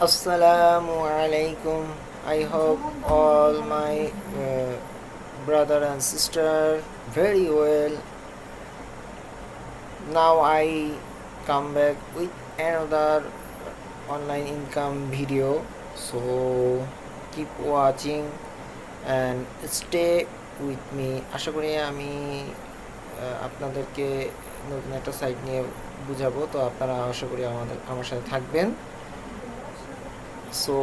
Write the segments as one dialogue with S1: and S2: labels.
S1: Assalamu alaikum. I hope all my brother and sister very well. Now I come back with another online income video. So keep watching and stay with me. আশা করি আমি আপনাদেরকে নতুন একটা site নিয়ে বুঝাবো, তো আপনারা আশা করি আমার সাথে থাকবেন। So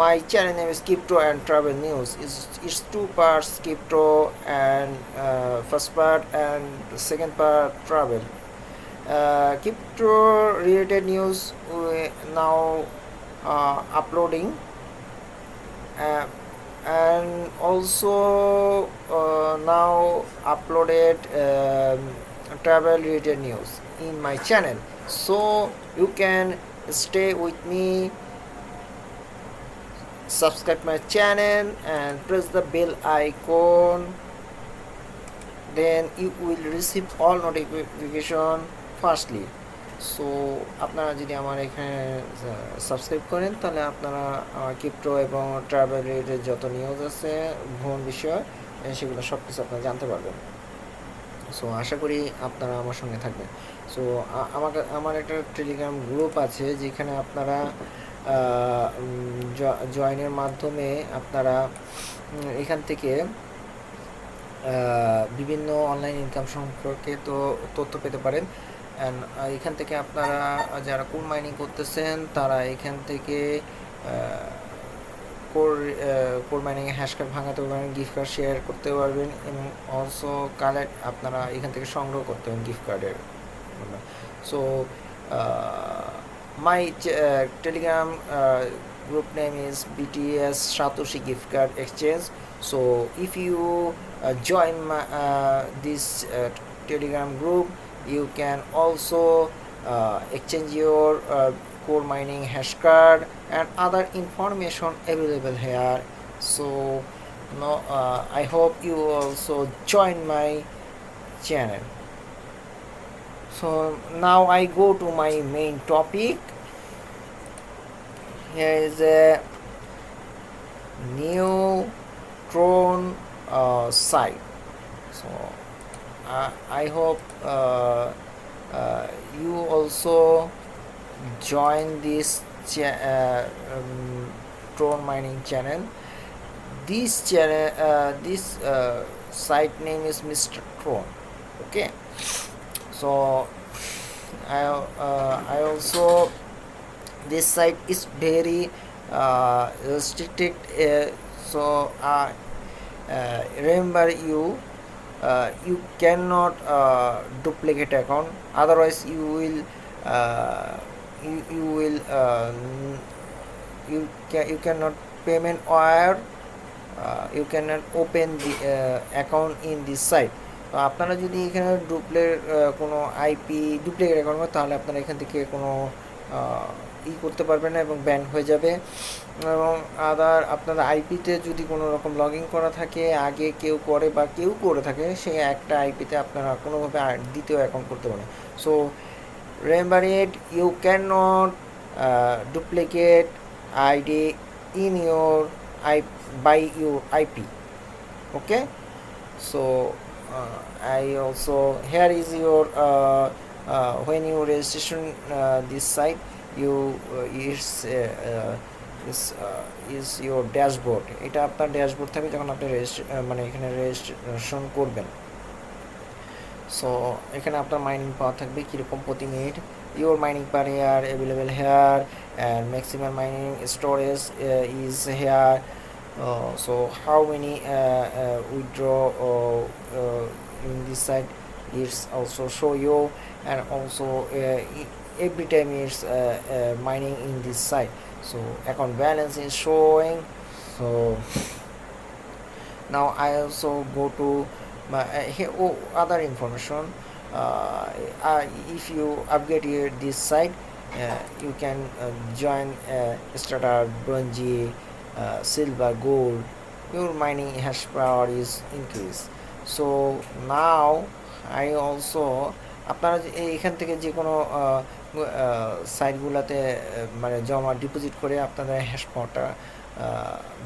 S1: my channel name is Crypto and Travel News. It's two parts, crypto and first part and the second part travel. Crypto related news now uploading, and also now uploaded travel related news in my channel, so you can stay with me, subscribe my channel and press the bell icon, then you will receive all notification firstly. So আপনারা যদি আমার এখানে subscribe করেন তাহলে আপনারা crypto এবং travel related যত news আছে ভ্রমণ বিষয় সেগুলো সব কিছু আপনারা জানতে পারবেন। সো আশা করি আপনারা আমার সঙ্গে থাকবেন। সো আমার একটা টেলিগ্রাম গ্রুপ আছে যেখানে আপনারা জয়েনের মাধ্যমে আপনারা এখান থেকে বিভিন্ন অনলাইন ইনকাম সম্পর্কে তথ্য পেতে পারেন। অ্যান্ড এখান থেকে আপনারা যারা কোর মাইনিং করতেছেন তারা এখান থেকে কোর মাইনিংয়ে হ্যাশ কার্ড ভাঙাতে পারবেন, গিফট কার্ড শেয়ার করতে পারবেন এবং অলসো কালেক্ট আপনারা এখান থেকে সংগ্রহ করতে পারেন গিফট কার্ডের। So my telegram group name is BTS Satoshi gift card exchange. So if you join this telegram group, you can also exchange your core mining hash card and other information available here. So I hope you also join my channel. So now I go to my main topic. Here is a new Tron site. So I hope you also join this Tron mining channel. This site name is Mr. Tron. Okay. So I also, this site is very restricted, so remember you cannot duplicate account, otherwise you cannot payment or you cannot open the account in this site. তো আপনারা যদি এখানে কোনো IP duplicate account হয় তাহলে আপনারা এখান থেকে কোনো করতে পারবেন না এবং ব্যান হয়ে যাবে। এবং আপনাদের আইপিতে যদি কোনো রকম লগ ইন করা থাকে, আগে কেউ করে বা কেউ করে থাকে, সেই একটা আইপিতে আপনারা কোনোভাবে দ্বিতীয় অ্যাকাউন্ট করতে পারেন। So remember it, you can not duplicate ID in your by your IP. Okay, so I also, here is your when you registration this site, you is your dashboard. এটা আপনার ড্যাশবোর্ড থাকবে যখন আপনি মানে এখানে registration করবেন। So এখানে আপনার মাইনিং পাওয়ার থাকবে কীরকম প্রতি minute, your mining per year available here, and maximum mining storage is here. So how many withdraw in this site is also show you, and also every time it's mining in this site. So account balance is showing. So now I also go to my other information. If you upgrade this site, you can join starter, bronze, silver, gold. Your mining hash power is increased. So now I also, আপনারা এখান থেকে যে কোনো সাইটগুলোতে মানে জমা deposit করে আপনারা hash পাওয়ারটা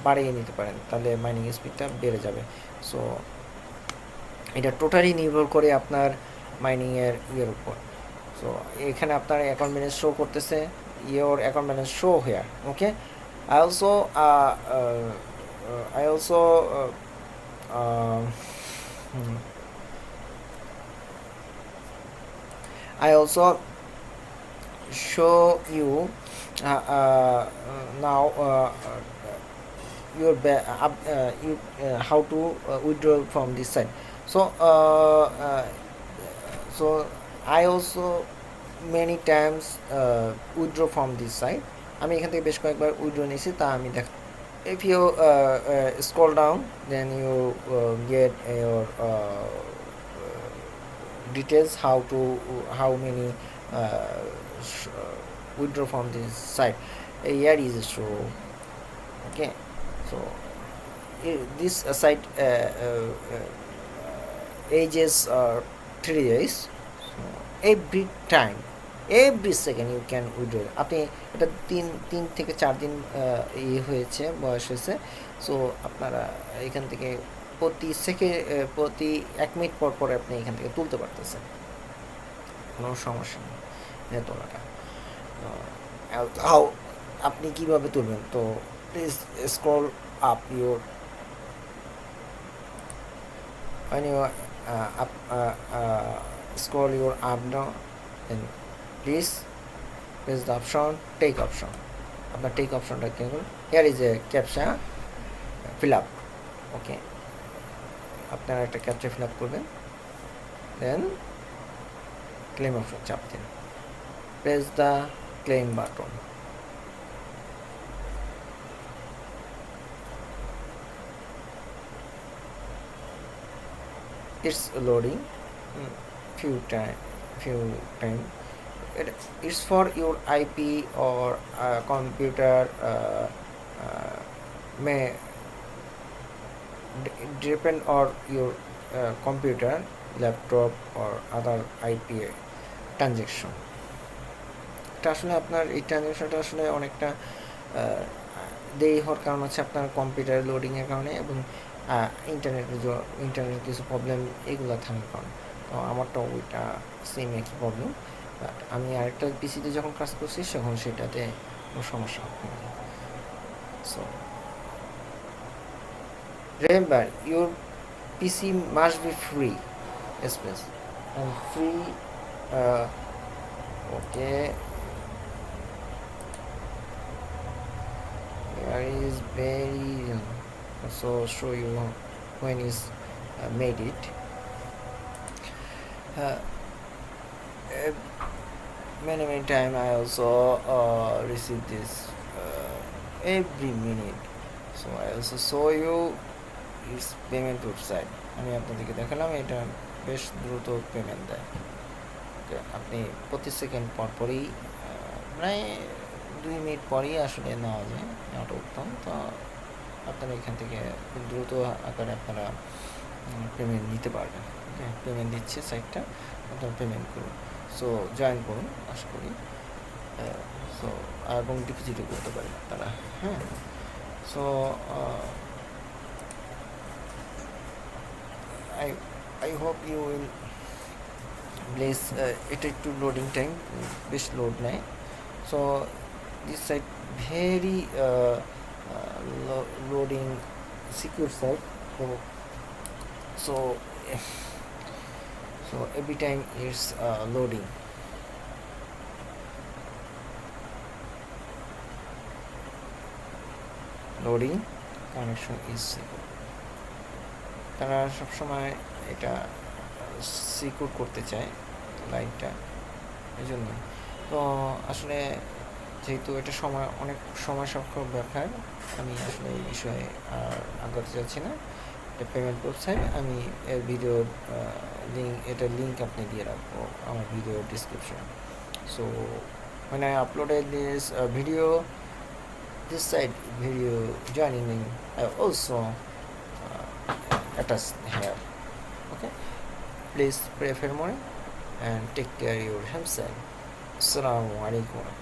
S1: বাড়িয়ে নিতে পারেন, তাহলে মাইনিং স্পিডটা বেড়ে যাবে। সো এটা টোটালি নির্ভর করে আপনার মাইনিংয়ের ইয়ের উপর। সো এখানে আপনার অ্যাকাউন্ট ব্যালেন্স শো করতেছে, your account balance show here, okay. I also I also uh, hmm, I also show you now your you how to withdraw from this site. So so I also many times withdraw from this site. আমি এখান থেকে বেশ কয়েকবার withdraw নিয়েছি, তা আমি দেখ। If you scroll down, then you get your details how many withdraw from this site. Here is show, okay. So this site ages 3 days. So, every second you can withdraw. আপনি এটা 3 থেকে 4 দিন হয়েছে, বয়স হয়েছে। সো আপনারা এখান থেকে প্রতি 1 মিনিট পর পর আপনি এখান থেকে তুলতে পারতেছেন, কোনো সমস্যা নেই এটা তোলাটা। আপনি কীভাবে তুলবেন? তো please scroll up your when you scroll your up down, then please press the option take option. আপনার টেক অপশনটা কি করুন, here is a captcha fill up, ওকে। আপনারা একটা ক্যাপচা ফিল আপ করবেন, দেন ক্লেম অপশন চাপ দিন, press the claim button. It's loading few time. It's for your IP or computer may depend on your computer, laptop or other IP transaction. এটা আসলে আপনার এই ট্রানজ্যাকশনটা আসলে অনেকটা দেরি হওয়ার কারণ হচ্ছে আপনার কম্পিউটার লোডিংয়ের কারণে এবং ইন্টারনেটের কিছু প্রবলেম এগুলো থাকার কারণে। তো আমারটাও ওইটা সেম একই প্রবলেম, বাট আমি আরেকটা পিসিতে যখন কাজ করছি তখন সেটাতে কোনো সমস্যা হবে না। So remember your PC must be free space and free okay. There is very so show you when is made it. Many time I also receive this every minute, so I also show you its payment website. আমি আপনাদেরকে দেখালাম এটা বেশ দ্রুত payment দেয়। আপনি প্রতি second পরই প্রায় 2 মিনিট পরেই আসলে নেওয়া যায়, নেওয়াটা উত্তম। তো আপনারা এখান থেকে খুব দ্রুত আকারে আপনারা পেমেন্ট নিতে পারবেন। ওকে, পেমেন্ট দিচ্ছে সাইটটা, আপনারা পেমেন্ট করুন। সো জয়েন করুন, আশা করি। সো এবং ডিপোজিটও করতে পারেন আপনারা, হ্যাঁ। So I hope you will please এটা একটু লোডিং টাইম বেশ লোড নেয়। So this site very loading secure site, so every time it's loading. Connection is secure. তারা সবসময় এটা সিকিউর করতে চায় লাইনটা, এই জন্য। তো আসলে যেহেতু এটা অনেক সময় সাপেক্ষ ব্যাপার, আমি আসলে এই বিষয়ে আর আগাতে চাচ্ছি না। এটা পেমেন্ট ওয়েবসাইট, আমি এর ভিডিওর লিঙ্ক আপনি দিয়ে রাখবো আমার ভিডিও ডিসক্রিপশনে। So when I uploaded this this site video joining link, I also attached here. Okay, please pray for more and take care of yourself. আসসালামু আলাইকুম।